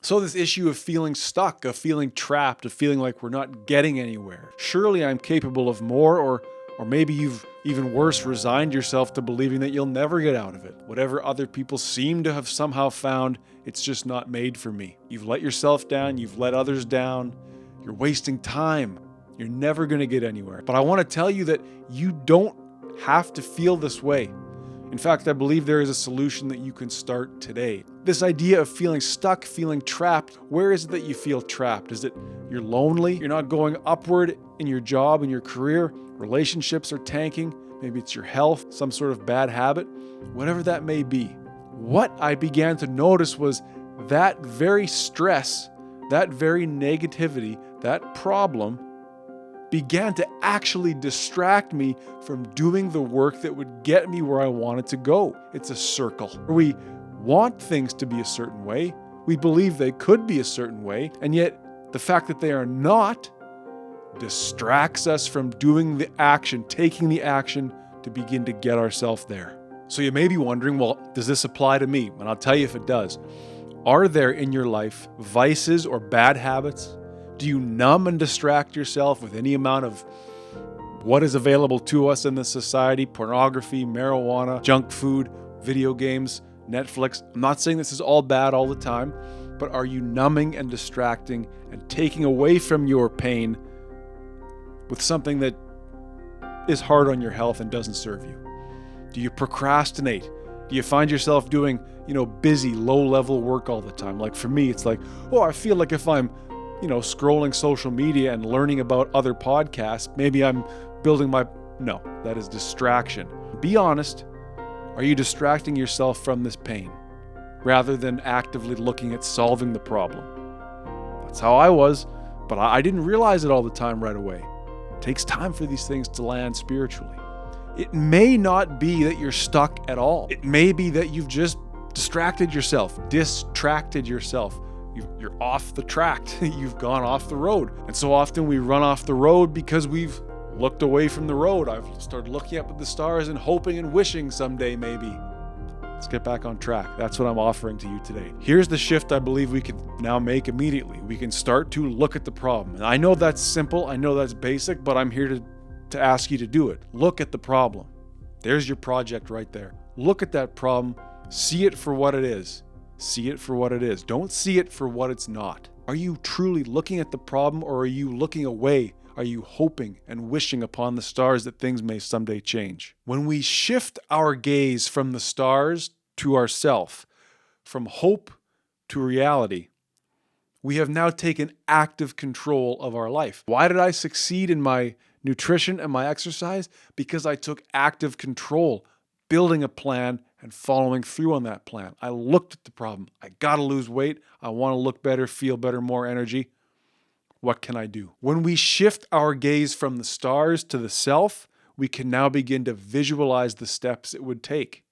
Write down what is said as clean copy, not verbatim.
So this issue of feeling stuck, of feeling trapped, of feeling like we're not getting anywhere. Surely I'm capable of more, or maybe you've even worse resigned yourself to believing that you'll never get out of it. Whatever other people seem to have somehow found, it's just not made for me. You've let yourself down, you've let others down, you're wasting time. You're never going to get anywhere. But I want to tell you that you don't have to feel this way. In fact, I believe there is a solution that you can start today. This idea of feeling stuck, feeling trapped, where is it that you feel trapped? Is it you're lonely? You're not going upward in your job, in your career? Relationships are tanking? Maybe it's your health, some sort of bad habit? Whatever that may be. What I began to notice was that very stress, that very negativity, that problem began to actually distract me from doing the work that would get me where I wanted to go. It's a circle. We want things to be a certain way. We believe they could be a certain way. And yet the fact that they are not distracts us from doing the action, taking the action to begin to get ourselves there. So you may be wondering, well, does this apply to me? And I'll tell you if it does. Are there in your life vices or bad habits? Do you numb and distract yourself with any amount of what is available to us in this society? Pornography, marijuana, junk food, video games, Netflix. I'm not saying this is all bad all the time, but are you numbing and distracting and taking away from your pain with something that is hard on your health and doesn't serve you? Do you procrastinate? Do you find yourself doing, busy, low-level work all the time? Like for me, it's like, I feel like if I'm scrolling social media and learning about other podcasts, maybe I'm building No, that is distraction. Be honest. Are you distracting yourself from this pain rather than actively looking at solving the problem? That's how I was, but I didn't realize it all the time right away. It takes time for these things to land spiritually. It may not be that you're stuck at all. It may be that you've just distracted yourself. You're off the track. You've gone off the road. And so often we run off the road because we've looked away from the road. I've started looking up at the stars and hoping and wishing someday maybe. Let's get back on track. That's what I'm offering to you today. Here's the shift I believe we can now make immediately. We can start to look at the problem. And I know that's simple. I know that's basic, but I'm here to ask you to do it. Look at the problem. There's your project right there. Look at that problem. See it for what it is. See it for what it is. Don't see it for what it's not. Are you truly looking at the problem, or are you looking away? Are you hoping and wishing upon the stars that things may someday change? When we shift our gaze from the stars to ourself, from hope to reality, we have now taken active control of our life. Why did I succeed in my nutrition and my exercise? Because I took active control, building a plan and following through on that plan. I looked at the problem. I got to lose weight. I want to look better, feel better, more energy. What can I do? When we shift our gaze from the stars to the self, we can now begin to visualize the steps it would take.